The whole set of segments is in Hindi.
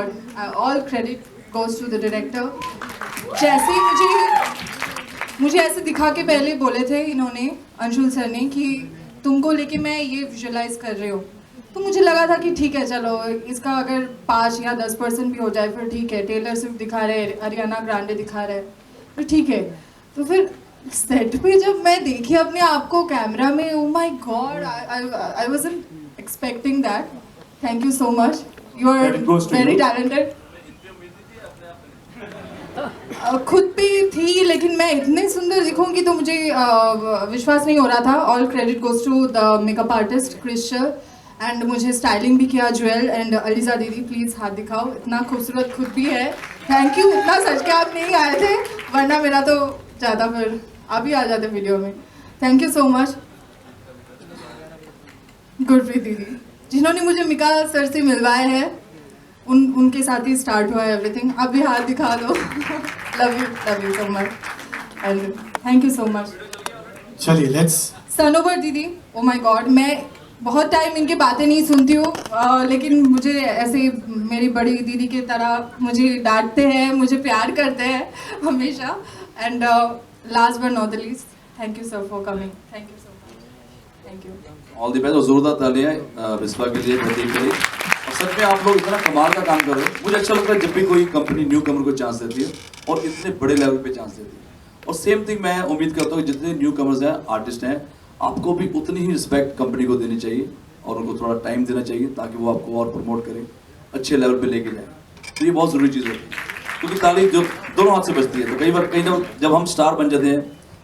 God, all credit goes to the director. जैसे ही मुझे ऐसे दिखा के पहले बोले थे इन्होंने, अंशुल सर ने, कि तुमको लेके मैं ये विजुअलाइज कर रही हूँ, तो मुझे लगा था कि ठीक है चलो इसका अगर 5 या 10% भी हो जाए फिर ठीक है। टेलर स्विफ्ट दिखा रहे, अरियाना ग्रांडे दिखा रहे, फिर ठीक है। तो फिर सेट पे जब मैं देखी अपने आप को कैमरा में, oh my God, I wasn't expecting that. Thank you so much, you are very talented. खुद भी थी, लेकिन मैं इतने सुंदर दिखूंगी तो मुझे विश्वास नहीं हो रहा था। All credit goes to the makeup artist Crystal, and मुझे स्टाइलिंग भी किया ज्वेल एंड अलीजा दीदी। प्लीज़ हाथ दिखाओ, इतना खूबसूरत खुद भी है। थैंक यू, इतना सच के आप नहीं आए थे, वरना मेरा तो ज़्यादा फिर अभी आ जाते वीडियो में। Thank you so much Gurpreet दीदी, जिन्होंने मुझे मिका सर से मिलवाया है। उनके साथ ही स्टार्ट हुआ है एवरीथिंग। आप भी हाथ दिखा दो। Love you so much and thank you so much. चलिए लेट्स। सनोवर दीदी, ओ माय गॉड, मैं बहुत टाइम इनकी बातें नहीं सुनती हूँ, लेकिन मुझे ऐसे मेरी बड़ी दीदी की तरह मुझे डांटते हैं, मुझे प्यार करते हैं हमेशा। And last but not the least, thank you sir for coming. Thank you so much, thank you. All the best और जोरदार तालियां विश्वा के लिए, प्रतीक के लिए। और सच में आप लोग इतना कमाल का काम कर रहे हो। मुझे अच्छा लगता है जब भी कोई कंपनी न्यू कमर को चांस देती है और इतने बड़े लेवल पे चांस देती है। और सेम थिंग मैं उम्मीद करता हूँ कि जितने न्यू कमर्स हैं, आर्टिस्ट हैं, आपको भी उतनी ही रिस्पेक्ट कंपनी को देनी चाहिए और उनको थोड़ा टाइम देना चाहिए ताकि वो आपको और प्रमोट करें, अच्छे लेवल पे लेके जाए। तो ये बहुत ज़रूरी चीज़ होती है, क्योंकि ताली जो दोनों हाथ से बजती है। तो कई बार कहीं ना जब हम स्टार बन जाते हैं,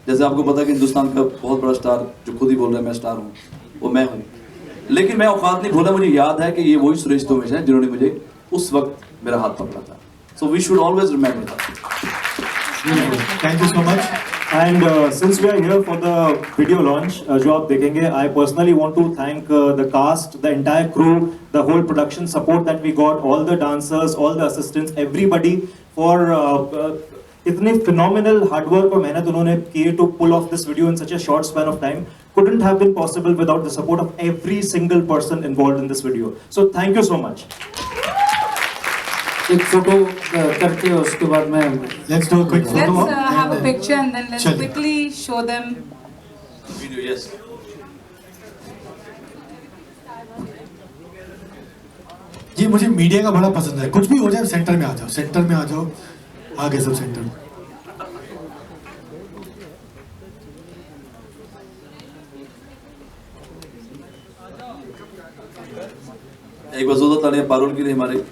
जैसे आपको पता है कि हिंदुस्तान का बहुत बड़ा स्टार जो खुद ही बोल रहा है मैं स्टार हूँ, वो मैं हूँ, लेकिन मैं औकात नहीं भूला। मुझे याद है कि ये वही सुरेश तोमेश है जिन्होंने मुझे उस वक्त मेरा हाथ पकड़ा था। So we should always remember that. Thank you so much. And since we are here for the video launch, जो आप देखेंगे, I personally want to thank the cast, the entire crew, the whole production support that we got, all the dancers, all the assistants, everybody for इतने phenomenal hard work और मेहनत उन्होंने किए to pull off this video in such a short span of time. Couldn't have been possible without the support of every single person involved in this video. So thank you so much. एक फोटो करते हैं, उसके बाद में let's do a quick photo. Let's have a picture and then let's quickly show them. Video yes. जी मुझे मीडिया का बड़ा पसंद है, कुछ भी हो जाए सेंटर में आ जाओ, सेंटर में आ जाओ, आगे सब सेंटर में। एक बार जोरदार तालियां पारुल के लिए हमारे।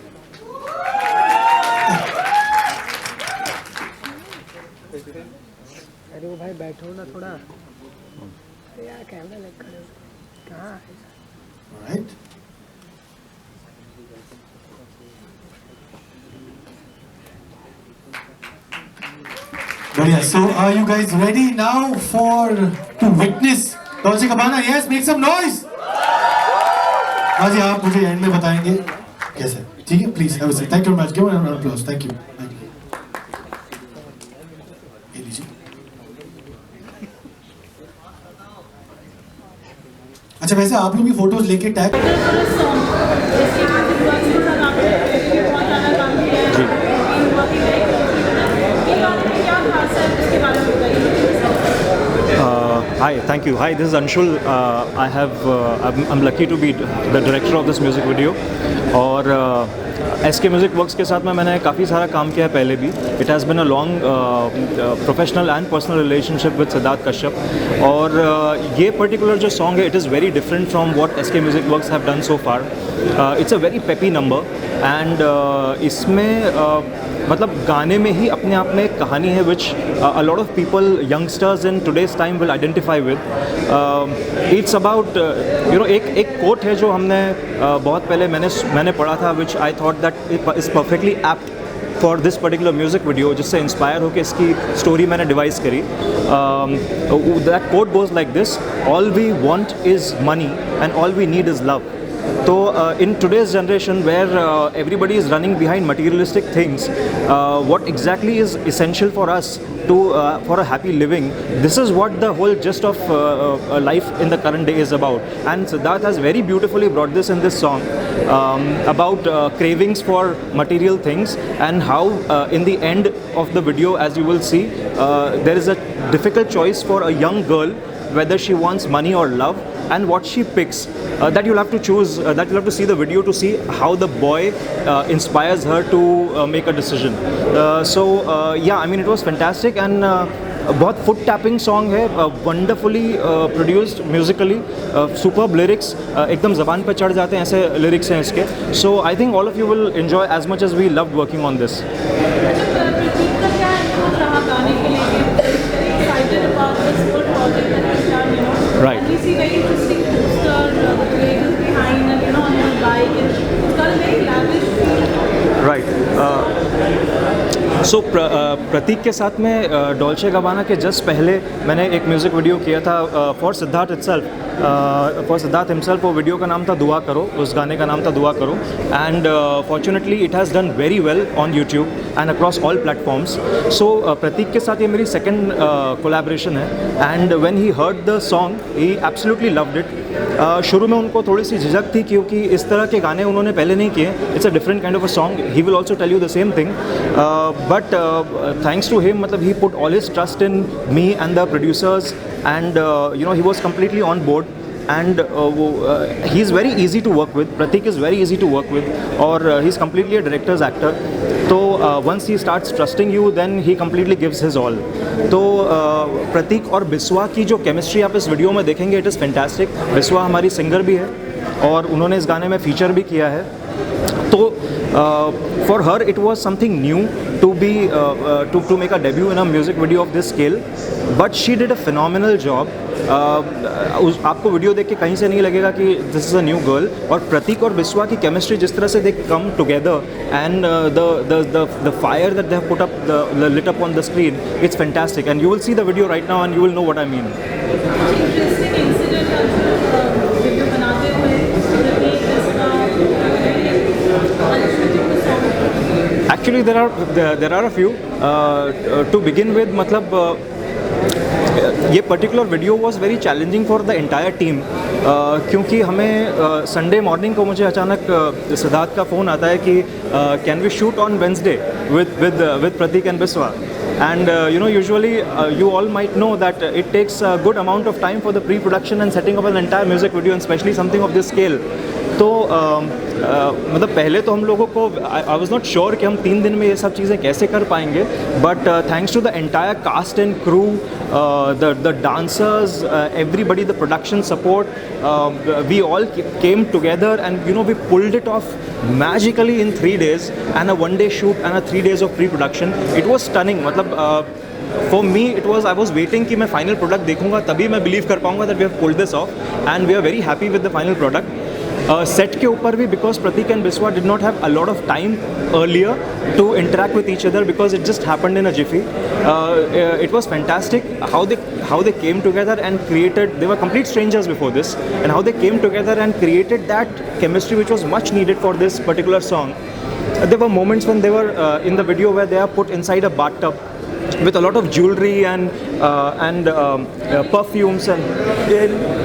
अरे वो भाई बैठो ना थोड़ा, यार कैमरा लग खड़े हो, कहाँ है? Alright. बढ़िया। So are you guys ready now to witness Dolce & Gabbana? Yes, make some noise. हाँ जी, आप मुझे एंड में बताएंगे कैसे, ठीक है? Please have a seat. Thank you very much. Give a round of applause. Thank you. ये लीजिए। अच्छा, वैसे आप लोग भी फोटोज लेके tag Hi, thank you. Hi, this is Anshul. I'm lucky to be the director of this music video. और SK Music Works के साथ में मैंने काफ़ी सारा काम किया है पहले भी. It has been a long professional and personal relationship with Siddharth Kashyap. और ये particular जो song है, it is very different from what SK Music Works have done so far. It's a very peppy number and इसमें मतलब गाने में ही अपने आप में एक कहानी है which a lot of people, youngsters in today's time will identify with. It's about एक quote है जो हमने बहुत पहले मैंने पढ़ा था which I thought that is perfectly apt for this particular music video, जिससे इंस्पायर होकर इसकी स्टोरी मैंने डिवाइस करी. That quote goes like this: all we want is money and all we need is love. तो in today's generation where everybody is running behind materialistic things, what exactly is essential for us to for a happy living, this is what the whole gist of life in the current day is about. And Siddharth has very beautifully brought this in this song, about cravings for material things, and how in the end of the video, as you will see, there is a difficult choice for a young girl whether she wants money or love, and what she picks, that you'll have to choose, that you'll have to see the video to see how the boy inspires her to make a decision. So yeah, I mean, it was fantastic, and बहुत फुट टैपिंग सॉन्ग है, wonderfully produced Musically, superb lyrics, एकदम ज़बान पर चढ़ जाते हैं ऐसे लिरिक्स हैं इसके. So I think all of you will enjoy as much as we love working on this. Right. And we see very interesting poster, the creators behind, and on your bike, and it's got a very lavish feel. Right. सो प्रतीक के साथ में डॉल्चे गबाना के जस्ट पहले मैंने एक म्यूज़िक वीडियो किया था for Siddharth itself, for Siddharth himself. वो वीडियो का नाम था दुआ करो, उस गाने का नाम था Dua Karo. And fortunately it has done very well on YouTube and across all platforms. So Prateek के साथ ये मेरी सेकेंड कोलैबोरेशन है, and when he heard the song he absolutely loved it. शुरू में उनको थोड़ी सी झिझक थी क्योंकि इस तरह के गाने उन्होंने पहले नहीं किए. It's a different kind of a song. He will also tell you the same thing, but thanks to him, मतलब he put all his trust in me and the producers, and you know, he was completely on board, and he is very easy to work with. Pratik is very easy to work with, or he's completely a director's actor. So once he starts trusting you, then he completely gives his all. तो प्रतीक और बिस्वा की जो केमिस्ट्री आप इस वीडियो में देखेंगे, इट इज़ फैंटास्टिक. बिस्वा हमारी सिंगर भी है और उन्होंने इस गाने में फीचर भी किया है. तो for her it was something new to be to make a debut in a music video of this scale, but she did a phenomenal job. आपको वीडियो देख के कहीं से नहीं लगेगा कि this is a new girl. और प्रतीक और बिस्वा की केमिस्ट्री जिस तरह से they come together, and the fire that they have put up lit up on the screen, it's fantastic, and you will see the video right now and you will know what I mean. Actually, there are a few. To begin with, मतलब ये particular video was very challenging for the entire team, क्योंकि हमें संडे मॉर्निंग को मुझे अचानक सिद्धार्थ का फ़ोन आता है कि can we shoot on Wednesday with Pratik and Biswa. And you know, usually you all might know that it takes a good amount of time for the pre-production and setting up an entire music video, and especially something of this scale. तो मतलब पहले तो हम लोगों को आई वॉज नॉट श्योर कि हम 3 दिन में ये सब चीज़ें कैसे कर पाएंगे, but thanks to the entire cast and crew, the dancers, everybody, the production support, we all came together, and you know, we pulled it off magically in 3 days, and a 1-day shoot and a 3 days of pre-production. It was stunning. मतलब for me it was, I was waiting कि मैं final product देखूंगा तभी मैं believe कर पाऊंगा that we have pulled this off, and we are very happy with the final product. Set के ऊपर भी, because Pratik and Biswa did not have a lot of time earlier to interact with each other, because it just happened in a jiffy. It was fantastic how they came together and created, they were complete strangers before this, and how they came together and created that chemistry which was much needed for this particular song. There were moments when they were in the video where they are put inside a bathtub with a lot of jewelry and perfumes, and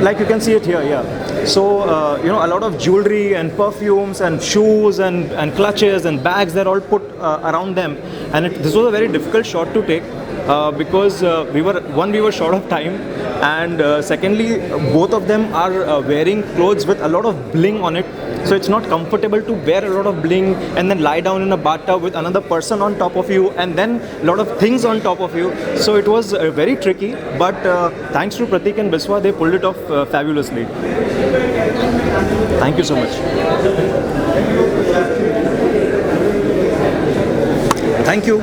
like you can see it here, yeah. So you know, a lot of jewelry and perfumes and shoes and clutches and bags, they're all put around them, and this was a very difficult shot to take, because we were short of time, and secondly, both of them are wearing clothes with a lot of bling on it, so it's not comfortable to wear a lot of bling and then lie down in a bathtub with another person on top of you, and then a lot of things on top of you. So it was very tricky, but thanks to Pratik and Biswa, they pulled it off fabulously. Thank you so much. Thank you.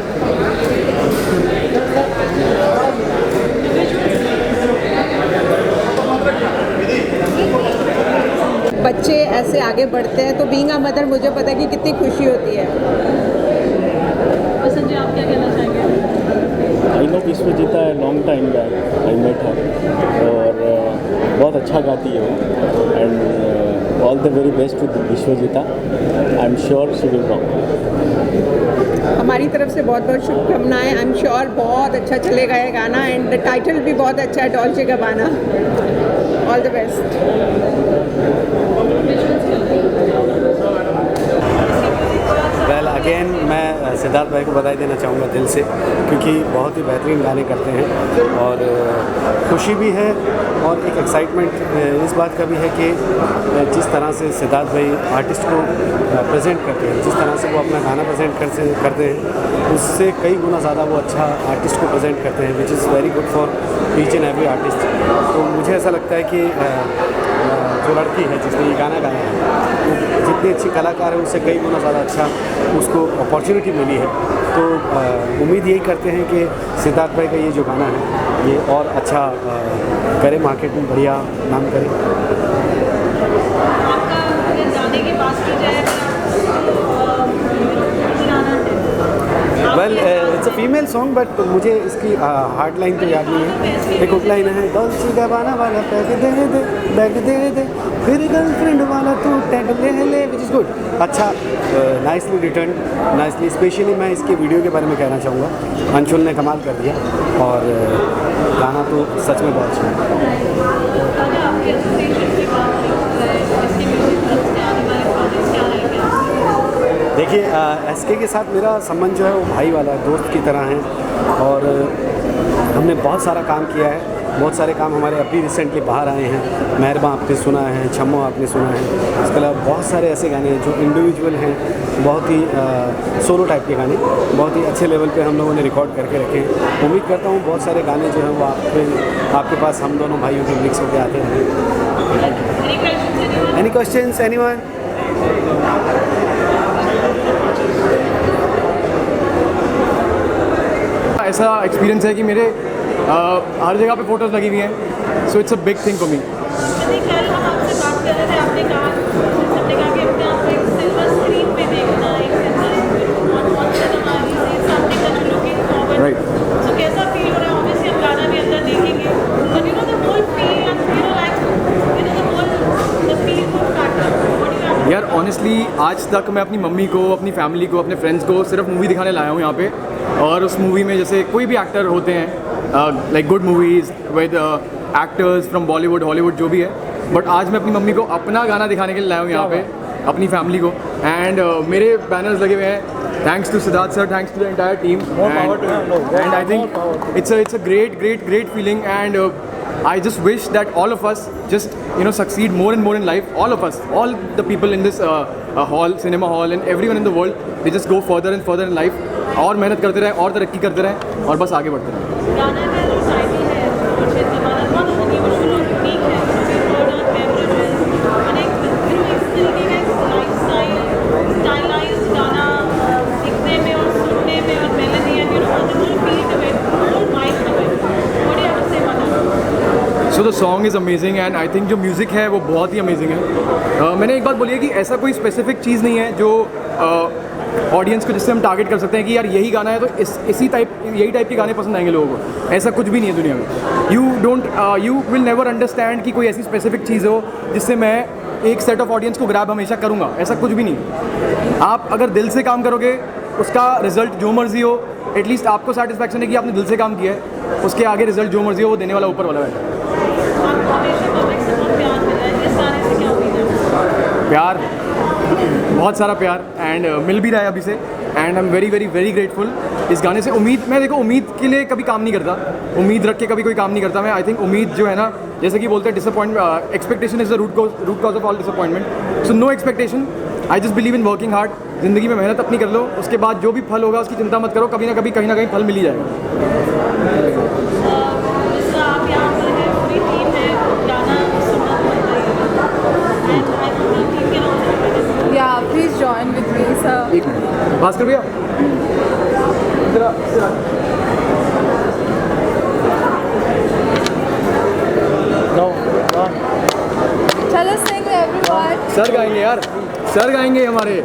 बच्चे ऐसे आगे बढ़ते हैं तो बीइंग अ मदर मुझे पता है कि कितनी खुशी होती है. और संजय, आप क्या कहना चाहेंगे? आई नो विश्वजीता है, long time back I met her, और बहुत अच्छा गाती है वो, and all the very best with Vishwajeeta. I am sure she will rock. हमारी तरफ से बहुत बहुत शुभकामनाएं. आई एम श्योर बहुत अच्छा चलेगा ये गाना एंड द टाइटल भी बहुत अच्छा है, Dolce Gabbana. All the best. Well again मैं सिद्धार्थ भाई को बधाई देना चाहूँगा दिल से, क्योंकि बहुत ही बेहतरीन गाने करते हैं और खुशी भी है और एक एक्साइटमेंट इस बात का भी है कि जिस तरह से सिद्धार्थ भाई आर्टिस्ट को प्रेजेंट करते हैं, जिस तरह से वो अपना गाना प्रेजेंट करते हैं, उससे कई गुना ज़्यादा वो अच्छा आर्टिस्ट को प्रेजेंट करते हैं, which is very good for each and every artist. तो मुझे ऐसा लगता है कि जो लड़की है जिसने ये गाना गाया है, वो जितनी अच्छी कलाकार है उससे कई गुना ज़्यादा अच्छा उसको अपॉर्चुनिटी मिली है. तो उम्मीद यही करते हैं कि सिद्धार्थ भाई का ये जो गाना है ये और अच्छा करे, मार्केट में बढ़िया नाम करे. Well it's a female song but मुझे इसकी हार्ड लाइन तो याद नहीं है. एक हुक लाइन है, डॉल्चे गबाना वाला बैग दे दे, बैग दे दे, फिर गर्लफ्रेंड वाला तू टैग ले ले, विच इज़ गुड. अच्छा, नाइसली रिटर्न, नाइसली. स्पेशली मैं इसके वीडियो के बारे में कहना चाहूँगा. अंशुल ने कमाल कर दिया और गाना तो सच में बहुत अच्छा है. देखिए एसके के साथ मेरा संबंध जो है वो भाई वाला है, दोस्त की तरह है और हमने बहुत सारा काम किया है. बहुत सारे काम हमारे अभी रिसेंटली बाहर आए हैं. मेहरबा आपने सुना है, छम्मो आपने सुना है. इसके अलावा बहुत सारे ऐसे गाने हैं जो इंडिविजुअल हैं, बहुत ही सोलो टाइप के गाने, बहुत ही अच्छे लेवल पे हम लोगों ने रिकॉर्ड करके रखे हैं. उम्मीद करता हूँ बहुत सारे गाने जो हैं वो आपके पास हम दोनों भाइयों के मिक्स होकर आते हैं. Any questions anyone? ऐसा एक्सपीरियंस है कि मेरे हर जगह पे फोटोज़ लगी हुई हैं, so it's a big thing for me. कल हम आपसे बात कर रहे थे, आपने कहा कि अपने आप को एक सिल्वर स्क्रीन पे देखना, एक राइट. सो कैसा फील हो रहा है? ऑब्वियसली हम गाना भी अंदर देखेंगे, but you know the whole feel and you know like you know the whole the feel good factor. यार ऑनेस्टली आज तक मैं अपनी मम्मी को, अपनी फैमिली को, अपने फ्रेंड्स को सिर्फ मूवी दिखाने लाया हूँ यहाँ पे. और उस मूवी में जैसे कोई भी एक्टर होते हैं, like good movies with actors from Bollywood, Hollywood, जो भी है, बट आज मैं अपनी मम्मी को अपना गाना दिखाने के लिए लाया हूँ यहाँ पे, अपनी फैमिली को. एंड मेरे बैनर्स लगे हुए हैं, thanks to Siddharth sir, thanks to the entire team. And I think it's a great feeling. And I just wish that all of us just succeed more and more in life. All of us, all the people in this hall, cinema hall, and everyone in the world, they just go further and further in life. और मेहनत करते रहें और तरक्की करते रहें और बस आगे बढ़ते रहें. गाना का जो टाइटल है डॉल्चे गबाना बहुत इमोशनल और यूनिक है. मैंने इस तरीके का लाइफस्टाइल स्टाइलाइज्ड गाना दिखने में और सुनने में और melody and the whole feel to it, whole vibe to it. What do you have to say about it? So the song is amazing and I think जो म्यूज़िक है वो बहुत ही अमेजिंग है. मैंने एक बात बोली है कि ऐसा कोई स्पेसिफिक चीज़ नहीं है जो ऑडियंस को जिससे हम टारगेट कर सकते हैं कि यार यही गाना है तो यही टाइप के गाने पसंद आएंगे लोगों को. ऐसा कुछ भी नहीं है दुनिया में. यू विल नेवर अंडरस्टैंड कि कोई ऐसी स्पेसिफिक चीज़ हो जिससे मैं एक सेट ऑफ ऑडियंस को ग्रैब हमेशा करूँगा. ऐसा कुछ भी नहीं. आप अगर दिल से काम करोगे, उसका रिजल्ट जो मर्जी हो, एटलीस्ट आपको सेटिस्फैक्शन है कि आपने दिल से काम किया है. उसके आगे रिजल्ट जो मर्जी हो वो देने वाला ऊपर वाला है. प्यार, बहुत सारा प्यार एंड मिल भी रहा है अभी से. And I am very very very grateful इस गाने से. उम्मीद के लिए कभी काम नहीं करता, उम्मीद रख के कभी कोई काम नहीं करता मैं. आई थिंक उम्मीद जो है ना, जैसे कि बोलते हैं disappointment, expectation is the root cause of all disappointment. So no expectation, I just believe in working hard. ज़िंदगी में मेहनत अपनी कर लो, उसके बाद जो भी फल होगा उसकी चिंता मत करो. कभी ना कभी कहीं ना कहीं फल मिल ही जाएगा. Yeah, please join with me, sir. एक मिनट, भास्कर भैया चलो sing everyone. सर गाएंगे यार, सर गाएंगे हमारे.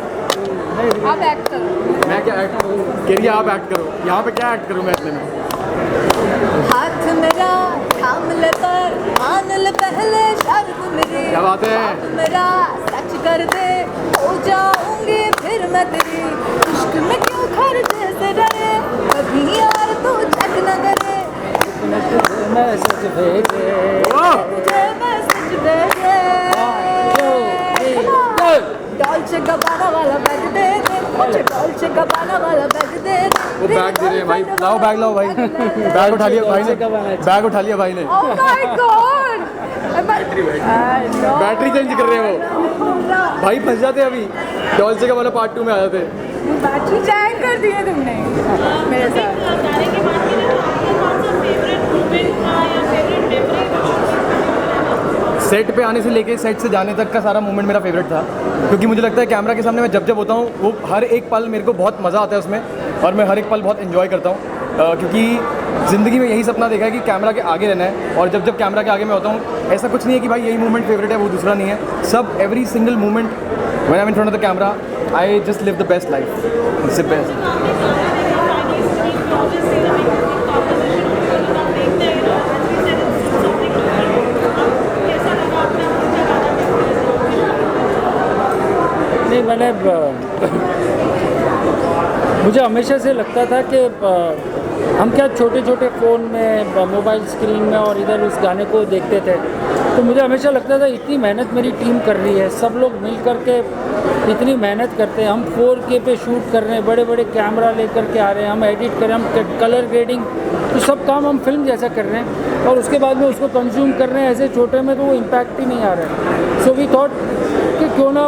आप एक्ट करो. मैं क्या एक्ट करूँ? कह रही है आप एक्ट करो. यहाँ पे क्या एक्ट करूँ मैं इतने में? हाथ मेरा थाम ले पर मान ले पहले शर्त मेरी. क्या बात है? मेरा कर दे, हो जाऊंगी फिर मैं तेरी, इश्क में क्यों खर्चे से डरे, कभी यार तू चेक न करे, मैसेज भेजे, मुझे मैसेज भेजे, डॉल्चे गबाना वाला बैग दे दे, मुझे डॉल्चे गबाना वाला बैग दे दे। वो बैग दे रहे हैं भाई, लाओ बैग लाओ भाई। बैग उठा लिया भाई ने, बैग उठा लिया भाई ने। Oh my God! Battery change कर रहे हैं वो भाई, फंस जाते अभी डॉल्चे का वाला पार्ट 2 में आ जाते। बैटरी चेंज कर दी है तुमने मेरे साथ। गाने की बात करें तो आपका कौन सा फेवरेट मोमेंट था या फेवरेट मेमोरी? सेट पे आने से लेके सेट से जाने तक का सारा मोमेंट मेरा फेवरेट था, क्योंकि मुझे लगता है कैमरा के सामने मैं जब होता हूँ वो हर एक पल मेरे को बहुत मज़ा आता है उसमें, और मैं हर एक पल बहुत एंजॉय करता हूँ, क्योंकि ज़िंदगी में यही सपना देखा है कि कैमरा के आगे रहना है, और जब कैमरा के आगे मैं होता हूँ ऐसा कुछ नहीं है कि भाई यही मोमेंट फेवरेट है वो दूसरा नहीं है, सब every single moment when I am in front of the camera I just live the best life, it's the best. नहीं, मैंने मुझे हमेशा से लगता था कि हम क्या छोटे छोटे फ़ोन में, मोबाइल स्क्रीन में और इधर उस गाने को देखते थे, तो मुझे हमेशा लगता था इतनी मेहनत मेरी टीम कर रही है, सब लोग मिल कर के इतनी मेहनत करते हैं, हम 4K पे शूट कर रहे हैं, बड़े बड़े कैमरा लेकर के आ रहे हैं, हम एडिट कर रहे हैं, हम कलर ग्रेडिंग, तो सब काम हम फिल्म जैसा कर रहे हैं, और उसके बाद में उसको कंज्यूम कर रहे हैं ऐसे छोटे में, तो वो इम्पैक्ट ही नहीं आ रहा है। सो वी थॉट कि क्यों ना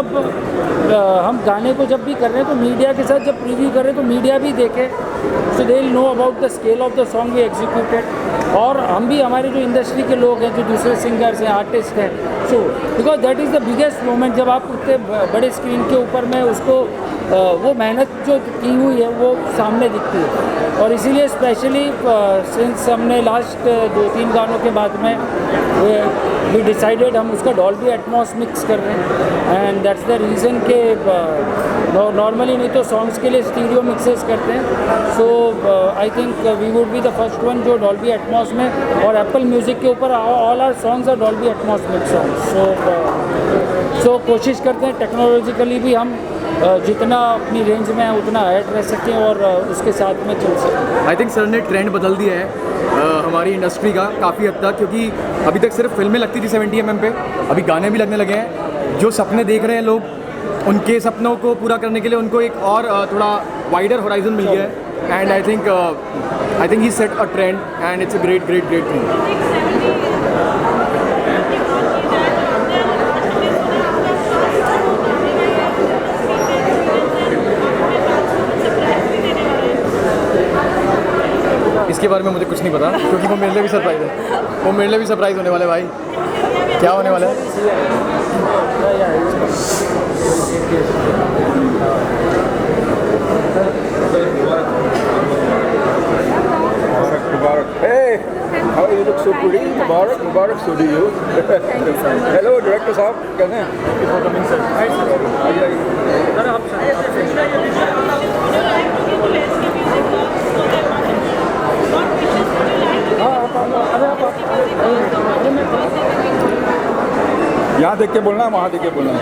हम गाने को जब भी कर रहे हैं तो मीडिया के साथ जब प्रीव्यू करें तो मीडिया भी देखे, so they will know about the scale of the song we executed, और हम भी हमारे जो इंडस्ट्री के लोग हैं, जो दूसरे सिंगर्स हैं, आर्टिस्ट हैं, so because that is the biggest moment जब आप उतने बड़े स्क्रीन के ऊपर में उसको वो मेहनत जो की हुई है वो सामने दिखती है, और इसीलिए स्पेशली सिंस हमने लास्ट 2-3 गानों के बाद में वी डिसाइडेड हम उसका डॉल्बी एटमॉस मिक्स कर रहे हैं, एंड दैट्स द रीज़न के नॉर्मली नहीं तो सॉन्ग्स के लिए स्टीरियो मिक्सेस करते हैं, so I think we would be the first one जो डॉल्बी एटमॉस में, और एप्पल म्यूज़िक के ऊपर all are songs are Dolby Atmos mix songs, so कोशिश करते हैं टेक्नोलॉजिकली भी हम जितना अपनी रेंज में है उतना ऐड रह सकें और उसके साथ में चल सकें। आई थिंक सर ने ट्रेंड बदल दिया है हमारी इंडस्ट्री का काफ़ी हद तक, क्योंकि अभी तक सिर्फ फिल्में लगती थी 70 mm पे, अभी गाने भी लगने लगे हैं, जो सपने देख रहे हैं लोग उनके सपनों को पूरा करने के लिए उनको एक और थोड़ा वाइडर होराइजन मिल गया है, and I think he set a trend and it's a great great great thing. इसके बारे में मुझे कुछ नहीं पता, क्योंकि वो मेरे लिए भी सरप्राइज़ है, वो मेरे लिए भी सरप्राइज़ होने वाला है भाई। क्या होने वाला है? How you look so pretty. Mubarak, Mubarak, so do you. Thank you so much. Hello, director साहब, कैसे हैं? Thank you for coming, sir. यहाँ देख के बोलना है, वहाँ देख के बोलना है।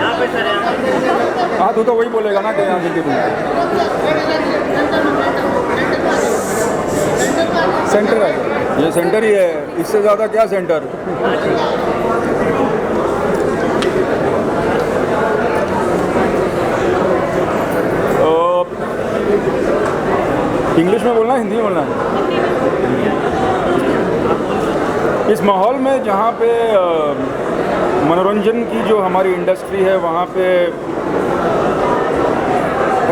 हाँ, तू तो वही बोलेगा ना कि यहाँ देख के बोलना है। सेंटर है, ये सेंटर ही है, इससे ज़्यादा क्या सेंटर। इंग्लिश में बोलना है, हिंदी में बोलना है? इस माहौल में जहाँ पे मनोरंजन की जो हमारी इंडस्ट्री है वहाँ पे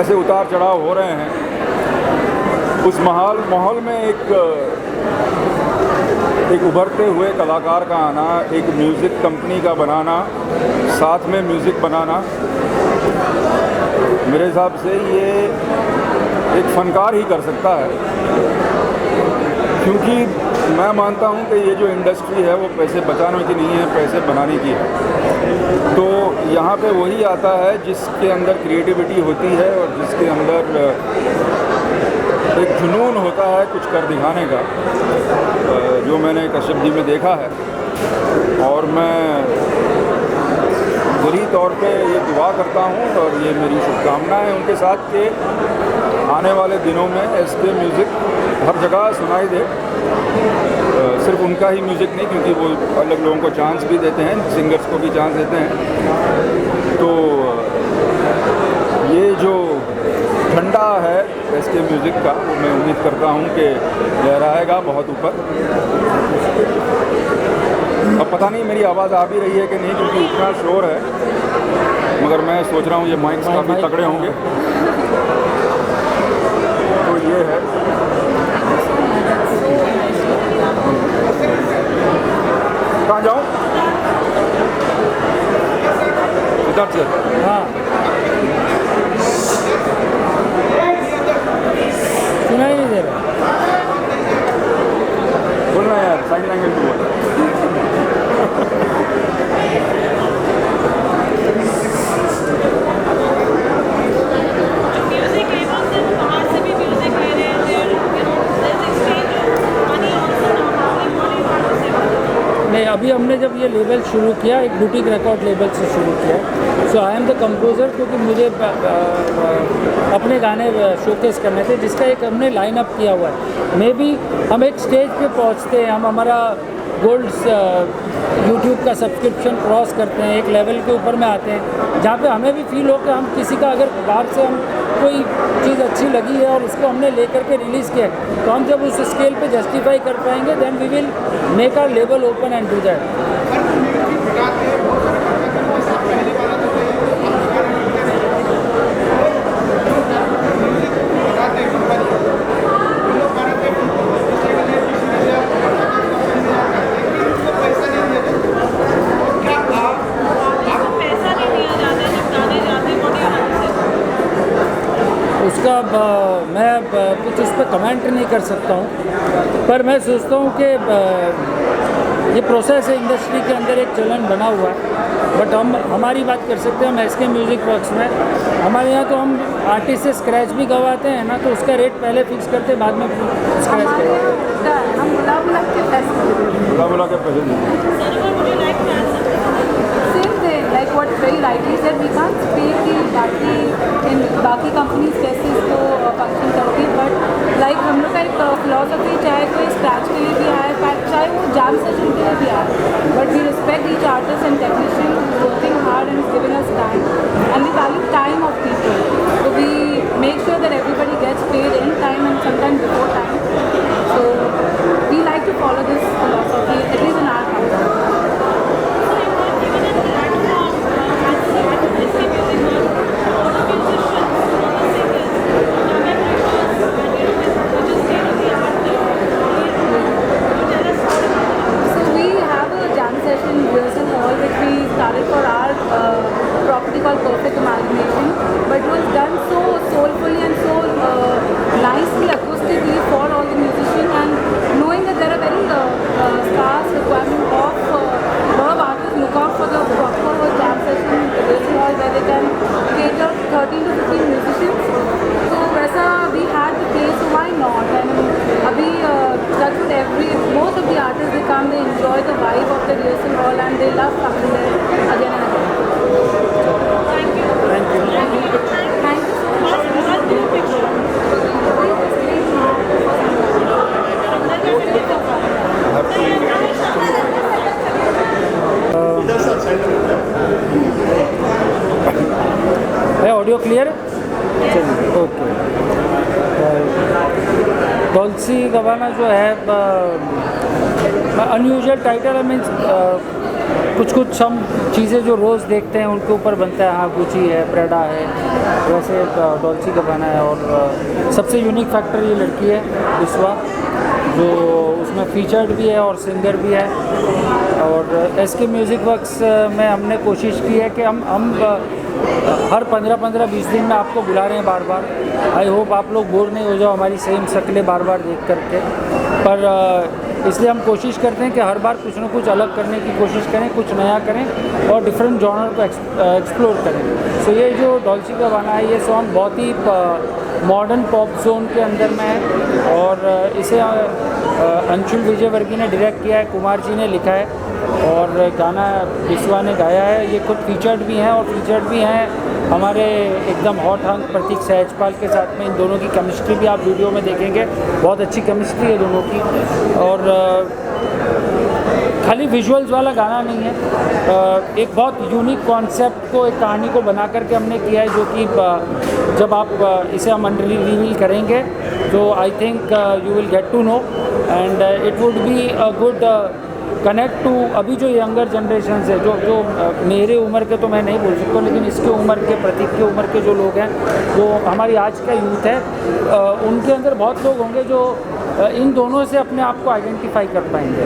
ऐसे उतार चढ़ाव हो रहे हैं, उस माहौल में एक उभरते हुए कलाकार का आना, एक म्यूज़िक कंपनी का बनाना, साथ में म्यूज़िक बनाना, मेरे हिसाब से ये एक फ़नकार ही कर सकता है, क्योंकि मैं मानता हूँ कि ये जो इंडस्ट्री है वो पैसे बचाने की नहीं है, पैसे बनाने की है। तो यहाँ पे वही आता है जिसके अंदर क्रिएटिविटी होती है और जिसके अंदर एक जुनून होता है कुछ कर दिखाने का, जो मैंने कश्यप जी में देखा है। और मैं दिली तौर पे ये दुआ करता हूँ और ये मेरी शुभकामना है उनके साथ कि आने वाले दिनों में एसके म्यूज़िक हर जगह सुनाई दे। सिर्फ उनका ही म्यूज़िक नहीं, क्योंकि वो अलग लोगों को चांस भी देते हैं, सिंगर्स को भी चांस देते हैं। तो ये जो झंडा है एसके म्यूज़िक का, वो मैं उम्मीद करता हूँ कि लहराएगा बहुत ऊपर। अब पता नहीं मेरी आवाज़ आ भी रही है कि नहीं, क्योंकि इतना शोर है, मगर मैं सोच रहा हूँ ये माइक्स काफ़ी तगड़े होंगे। तो ये है, कहाँ जाऊँ? इधर से। हाँ, सुनाई नहीं दे रहा। बोलना यार, साइन लैंग्वेज में बोल। म्यूजिक लेबल्स से बाहर से भी म्यूजिक ले रहे हैं, नहीं, अभी हमने जब ये लेबल शुरू किया, एक बुटीक रिकॉर्ड लेबल से शुरू किया। सो आई एम द कंपोज़र, क्योंकि मुझे अपने गाने शोकेस करने थे, जिसका एक हमने लाइन अप किया हुआ है। मे बी हम एक स्टेज पे पहुंचते हैं, हम हमारा गोल्ड यूट्यूब का सब्सक्रिप्शन क्रॉस करते हैं, एक लेवल के ऊपर में आते हैं जहाँ पे हमें भी फील हो कि हम किसी का अगर बाहर से हम कोई चीज़ अच्छी लगी है और उसको हमने लेकर के रिलीज़ किया है, तो हम जब उस स्केल पे जस्टिफाई कर पाएंगे, then we will make our level open and do that. उसका मैं कुछ उस पर कमेंट नहीं कर सकता हूँ, पर मैं सोचता हूँ कि ये प्रोसेस है इंडस्ट्री के अंदर, एक चलन बना हुआ है। बट हम हमारी बात कर सकते हैं, हम एसके म्यूज़िक वर्क्स में हमारे यहाँ तो हम आर्टिस्ट से स्क्रैच भी गवाते हैं ना, तो उसका रेट पहले फिक्स करते हैं, बाद में स्क्रैच करवाते हैं। हम बुला बुला के पैसे like what very rightly said, we can't speak कि बाकी कंपनीज कैसे इसको फंक्शन करती है, बट लाइक हम लोग का एक फिलोसफी, चाहे कोई स्क्रैच के लिए भी आए, चाहे वो जैम सेशन के लिए भी आए, but we respect each artist and technician working hard and giving us time and we value time of people, so we make sure that everybody gets paid in time and sometimes before time, so we like to follow this philosophy, at least in our company. Started for our property called Perfect Amalgamation, but it was done so soulfully and so nicely, acoustically for all the musicians, and knowing that there are very scarce requirement of lot of artists look out for the proper jam session rehearsal hall where they can cater 13 to 15 musicians. So वैसा we had the place, so why not? And अभी that's what most of the artists they come, they enjoy the vibe of the rehearsal hall and they love coming there again and again. Thank you. Thank you. Thank you. Thank you so much. Let's do a picture. है ऑडियो क्लियर? चलिए, ओके। डॉल्ची गबाना जो है अनयूजुअल टाइटल, मीन्स कुछ हम चीज़ें जो रोज़ देखते हैं उनके ऊपर बनता है। हाँ, गुची है, प्रेडा है, वैसे डॉल्ची गबाना है। और सबसे यूनिक फैक्टर ये लड़की है बिस्वा, जो उसमें फीचर्ड भी है और सिंगर भी है। और एसके म्यूज़िक वर्क्स में हमने कोशिश की है कि हम हर 15-20 दिन में आपको बुला रहे हैं बार बार। आई होप आप लोग बोर नहीं हो जाओ हमारी सेम शक्लें बार बार देख करके, पर इसलिए हम कोशिश करते हैं कि हर बार कुछ ना कुछ अलग करने की कोशिश करें, कुछ नया करें और डिफरेंट जॉनर को एक्सप्लोर करें। सो ये जो डॉल्ची गबाना है, ये सॉन्ग बहुत ही मॉडर्न पॉप जोन के अंदर में है और इसे अंशुल विजयवर्गीय ने डायरेक्ट किया है, कुमार जी ने लिखा है और गाना विश्वा ने गाया है। ये खुद फीचर्ड भी हैं और फीचर्ड भी हैं हमारे एकदम हॉट हंग प्रतीक सहजपाल के साथ में। इन दोनों की केमिस्ट्री भी आप वीडियो में देखेंगे, बहुत अच्छी केमिस्ट्री है दोनों की। और खाली विजुअल्स वाला गाना नहीं है, एक बहुत यूनिक कॉन्सेप्ट को, एक कहानी को बना करके हमने किया है, जो कि जब आप इसे हम रिवील करेंगे तो I think you will get to know and it would be a good connect to अभी जो यंगर जनरेशन है, जो मेरे उम्र के तो मैं नहीं बोल सकता, लेकिन इसके उम्र के, प्रतीक के उम्र के जो लोग हैं, जो हमारी आज का यूथ है, उनके अंदर बहुत लोग होंगे जो इन दोनों से अपने आप को आइडेंटिफाई कर पाएंगे।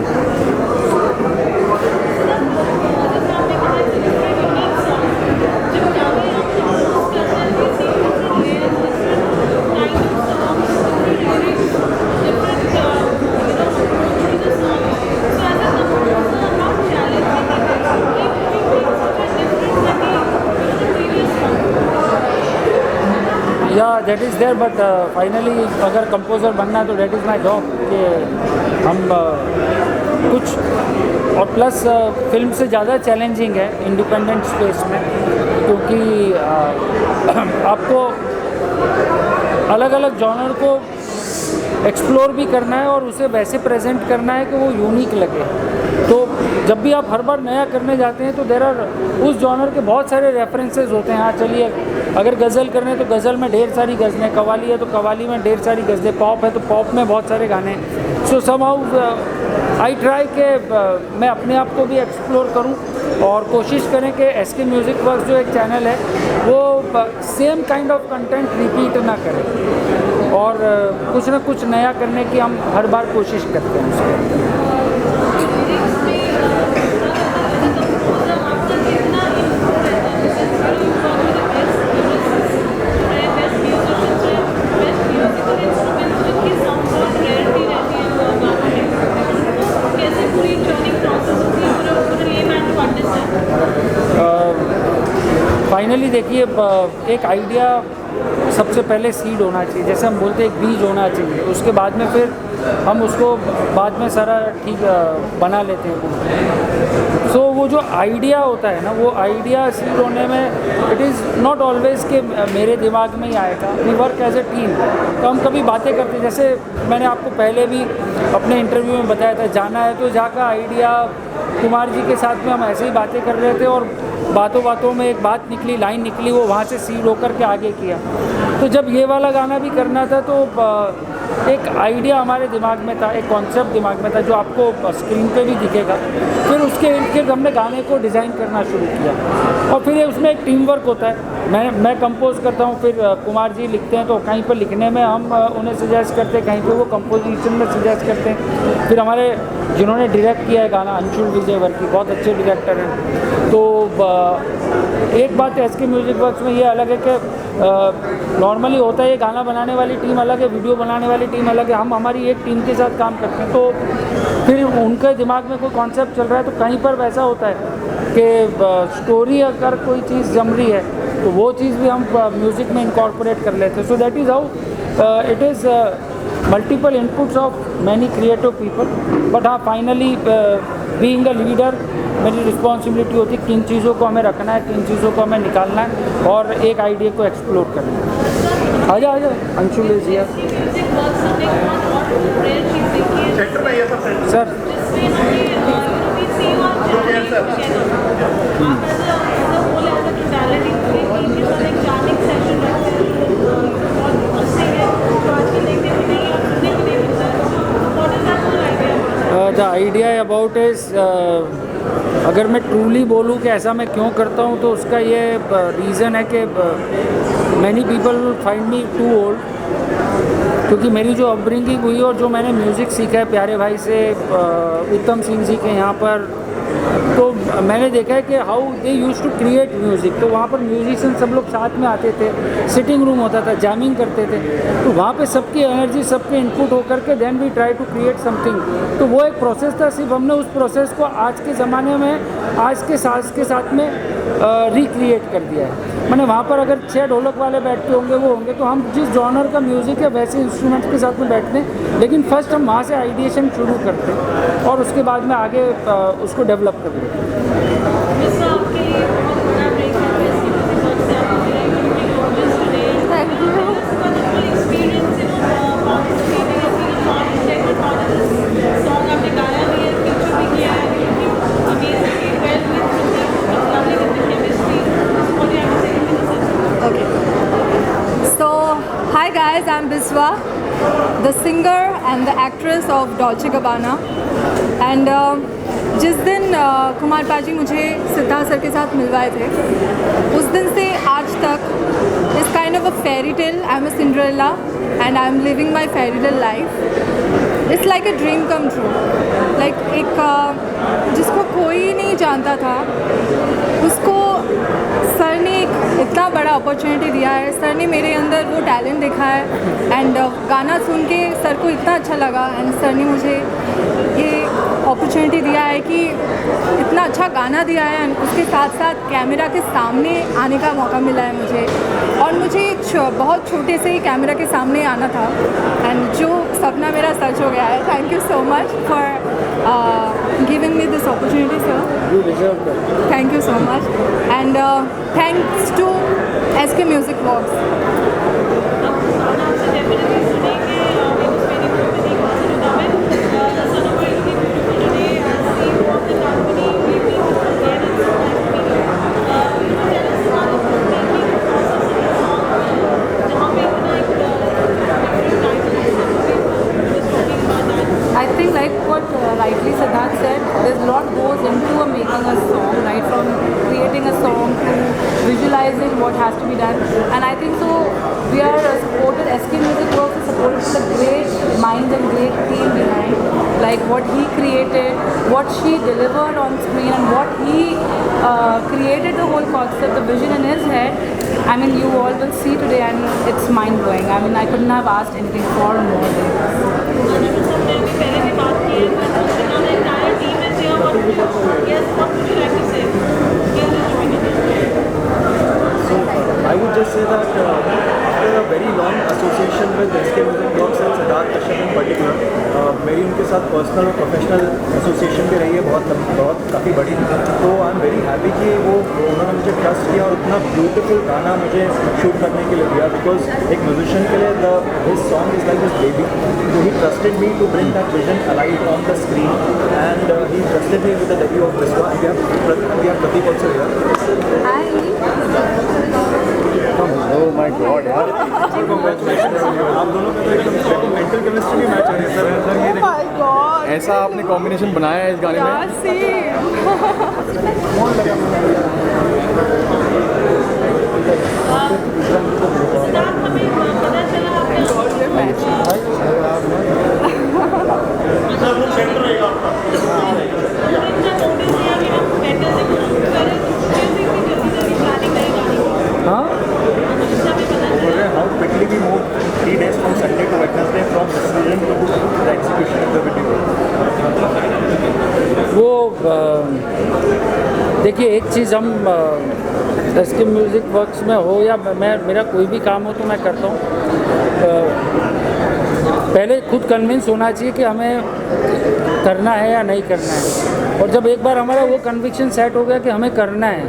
That is there, but finally अगर कंपोज़र बनना है तो दैट इज़ माई जॉब कि हम कुछ, और प्लस फिल्म से ज़्यादा चैलेंजिंग है इंडिपेंडेंट स्पेस में, क्योंकि आपको अलग अलग जॉनर को एक्सप्लोर भी करना है और उसे वैसे प्रेजेंट करना है कि वो यूनिक लगे। तो जब भी आप हर बार नया करने जाते हैं तो देर आर उस जॉनर के बहुत सारे रेफरेंसेस होते हैं। हाँ चलिए, अगर गज़ल करने तो गज़ल में ढेर सारी गज़लें, कवाली है तो कवाली में ढेर सारी गज़लें, पॉप है तो पॉप में बहुत सारे गाने। सो समहाउ आई ट्राई के मैं अपने आप को भी एक्सप्लोर करूं और कोशिश करें कि एसके म्यूज़िक वर्क्स जो एक चैनल है वो same kind of content repeat ना करें और कुछ ना कुछ नया करने की हम हर बार कोशिश करते हैं उसके। फाइनली देखिए, एक आइडिया सबसे पहले सीड होना चाहिए, जैसे हम बोलते हैं एक बीज होना चाहिए, उसके बाद में फिर हम उसको बाद में सारा ठीक बना लेते हैं। सो वो जो आइडिया होता है ना, वो आइडिया सीड होने में इट इज़ नॉट ऑलवेज़ कि मेरे दिमाग में ही आएगा। We work as a team, तो हम कभी बातें करते हैं, जैसे मैंने आपको पहले भी अपने इंटरव्यू में बताया था, जाना है तो जा का आइडिया कुमार जी के साथ में हम ऐसे ही बातें कर रहे थे और बातों बातों में एक बात निकली, लाइन निकली, वो वहाँ से सीड होकर के आगे किया। तो जब ये वाला गाना भी करना था तो एक आइडिया हमारे दिमाग में था, एक कॉन्सेप्ट दिमाग में था जो आपको स्क्रीन पे भी दिखेगा। फिर उसके इर्द हमने गाने को डिज़ाइन करना शुरू किया और फिर उसमें एक टीम वर्क होता है। मैं कंपोज करता हूँ, फिर कुमार जी लिखते हैं, तो कहीं पर लिखने में हम उन्हें सजेस्ट करते हैं, कहीं पर वो कंपोजिशन में सजेस्ट करते हैं। फिर हमारे जिन्होंने डायरेक्ट किया है गाना, अंशुल विजयवर्गीय, बहुत अच्छे डायरेक्टर हैं। तो एक बात एसके म्यूज़िक वर्क्स में ये अलग है कि नॉर्मली होता है ये गाना बनाने वाली टीम अलग है, वीडियो बनाने वाली टीम अलग है, हम हमारी एक टीम के साथ काम करते हैं। तो फिर उनके दिमाग में कोई कॉन्सेप्ट चल रहा है तो कहीं पर वैसा होता है कि स्टोरी अगर कोई चीज़ जम रही है तो वो चीज़ भी हम म्यूज़िक में इनकॉर्पोरेट कर लेते हैं। So that is how it is multiple inputs of many creative people, but हाँ फाइनली बीइंग अ लीडर मेरी रिस्पॉन्सिबिलिटी होती है किन चीज़ों को हमें रखना है, किन चीज़ों को हमें निकालना है और एक आइडिया को एक्सप्लोर करना है। आजा Anshul ji sir. The idea about is, अगर मैं ट्रूली बोलूँ कि ऐसा मैं क्यों करता हूँ तो उसका ये रीज़न है कि many people find me too old, क्योंकि मेरी जो अपब्रिंगिंग हुई और जो मैंने म्यूज़िक सीखा है प्यारे भाई से, उत्तम सिंह जी के यहाँ पर, तो मैंने देखा है कि how they use to create music. तो वहाँ पर म्यूजिशियन सब लोग साथ में आते थे, सिटिंग रूम होता था, जैमिंग करते थे, तो वहाँ पे सबकी एनर्जी, सबके इनपुट होकर के then we try to create something. तो वो एक प्रोसेस था, सिर्फ हमने उस प्रोसेस को आज के ज़माने में आज के साज के साथ में रिक्रिएट कर दिया है। मैंने वहाँ पर अगर 6 ढोलक वाले बैठते होंगे वो होंगे, तो हम जिस जॉनर का म्यूज़िक है वैसे इंस्ट्रूमेंट्स के साथ में बैठते हैं, लेकिन फर्स्ट हम वहाँ से आइडिएशन शुरू करते हैं और उसके बाद में आगे उसको डेवलप कर लो। मिस आपके लिए बहुत बड़ा ब्रेक है एसके म्यूजिक वर्क्स से आप मुझे YouTube launches today thank you for the full experience participating as being a integral part of this song आपने गाया भी है फीचर भी किया है amazingly well with lovely with the chemistry what you have to say Okay. So, hi guys, I'm Biswa, the singer and the actress of Dolce Gabbana. And जिस दिन कुमार पाजी मुझे सिद्धार्थ सर के साथ मिलवाए थे, उस दिन से आज तक इस kind of a fairy tale, I am a Cinderella and I am living my fairy tale life. It's like a dream come true. Like एक जिसको कोई नहीं जानता था, उसको सर ने एक इतना बड़ा अपॉर्चुनिटी दिया है. सर ने मेरे अंदर वो टैलेंट देखा है एंड गाना सुन के सर को इतना अच्छा लगा एंड सर ने मुझे ये अपॉर्चुनिटी दिया है कि इतना अच्छा गाना दिया है एंड उसके साथ साथ कैमरा के सामने आने का मौका मिला है मुझे. और मुझे बहुत छोटे से ही कैमरा के सामने आना था एंड जो सपना मेरा सच हो गया है. Thank you so much for giving me this opportunity sir. Thank you so much and thanks to SK music works. I think like what rightly Siddharth said, there's a lot goes into making a song, right, from creating a song to visualizing what has to be done. And I think so we are supported, SK Music Works is supported with a great mind and great team behind, like what he created, what she delivered on screen and what he created the whole concept, the vision in his head. I mean, you all will see today and it's mind-blowing. I mean, I couldn't have asked anything far more than this. पहले भी बात की है but the entire team is here. What would you like to say? Yes, So I would just say that after a very long association with SK Music Works and Siddharth Kashyap in particular, मेरी उनके साथ पर्सनल और प्रोफेशनल एसोसिएशन भी रही है बहुत काफ़ी बड़ी. तो आई एम वेरी हैप्पी कि वो उन्होंने मुझे ट्रस्ट किया और इतना ब्यूटीफुल गाना मुझे शूट करने के लिए दिया. बिकॉज एक म्यूजिशियन के लिए this song is like this baby. So he trusted me to bring that vision alive on the screen, and he trusted me with the debut of Biswa. We have Pratik also here. Hi. Oh my God, यार. Congratulations. आप दोनों का तो एकदम मेंटल केमिस्ट्री भी मैच हो रही है सर. Oh my God. ऐसा आपने कॉम्बिनेशन बनाया है इस गाने में. How quickly we moved 3 days from Sunday to Wednesday from decision to the execution of the video. वो देखिए एक चीज़ हम SK म्यूज़िक वर्क्स में हो या मैं मेरा कोई भी काम हो तो मैं करता हूँ. पहले खुद कन्विंस होना चाहिए कि हमें करना है या नहीं करना है. और जब एक बार हमारा वो कन्विक्शन सेट हो गया कि हमें करना है,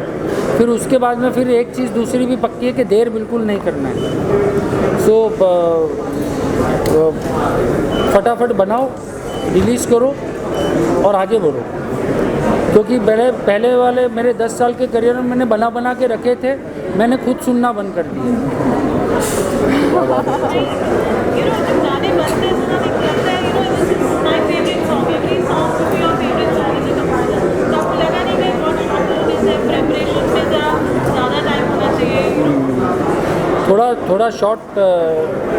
फिर उसके बाद में फिर एक चीज़ दूसरी भी पक्की है कि देर बिल्कुल नहीं करना है. सो फटाफट बनाओ, रिलीज़ करो और आगे बढ़ो. क्योंकि पहले वाले मेरे 10 साल के करियर में मैंने बना के रखे थे, मैंने खुद सुनना बंद कर दिया. थोड़ा शॉर्ट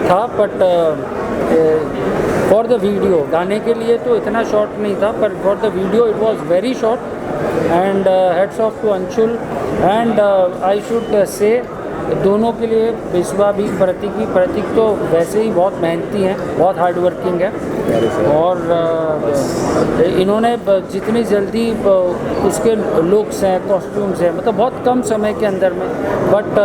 था बट फॉर द वीडियो, गाने के लिए तो इतना शॉर्ट नहीं था, पर for the video it was very short. And heads off to Anshul and I should say दोनों के लिए, बिस्वा भी प्रतीक तो वैसे ही बहुत मेहनती हैं, बहुत हार्ड वर्किंग है. और इन्होंने जितनी जल्दी उसके लुक्स हैं, कॉस्ट्यूम्स हैं, मतलब बहुत कम समय के अंदर में, बट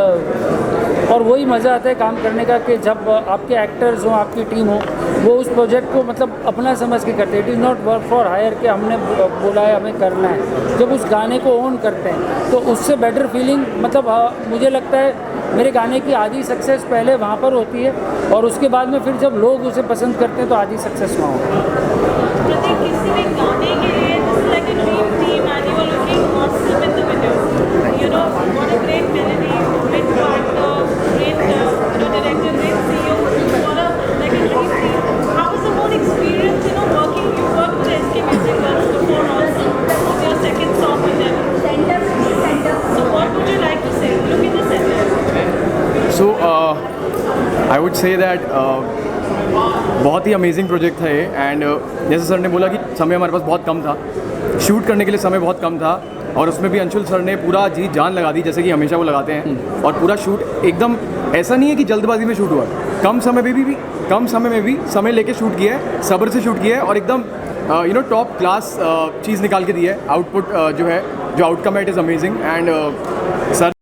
और वही मज़ा आता है काम करने का कि जब आपके एक्टर्स हों, आपकी टीम हो वो उस प्रोजेक्ट को मतलब अपना समझ के करते हैं। It is not work for hire कि हमने बोला है हमें करना है। जब उस गाने को ओन करते हैं तो उससे बेटर फीलिंग मतलब मुझे लगता है मेरे गाने की आधी सक्सेस पहले वहाँ पर होती है और उसके बाद में फिर जब लोग उसे पसंद करते हैं तो आधी सक्सेस वहाँ होती है। प्रत्येक किसी भी गाने के लिए this is like a dream team and you are looking awesome in the video. You know what a great melody, great actor, great director, great CEO, what a like a dream team. How was the whole experience, you know, working? You worked with SK Music Works before also. This was your second song with them. So what would you like to say? Look in the center. So I would say that बहुत ही अमेजिंग प्रोजेक्ट था ये। एंड जैसे सर ने बोला कि समय हमारे पास बहुत कम था, शूट करने के लिए समय बहुत कम था और उसमें भी अंशुल सर ने पूरा जी जान लगा दी जैसे कि हमेशा वो लगाते हैं। और पूरा शूट एकदम ऐसा नहीं है कि जल्दबाजी में शूट हुआ, कम समय में भी समय लेके शूट किया है, सब्र से शूट किया है और एकदम यू नो टॉप क्लास चीज़ निकाल के दी है। आउटपुट जो है, जो आउटकम है, it is amazing. And sir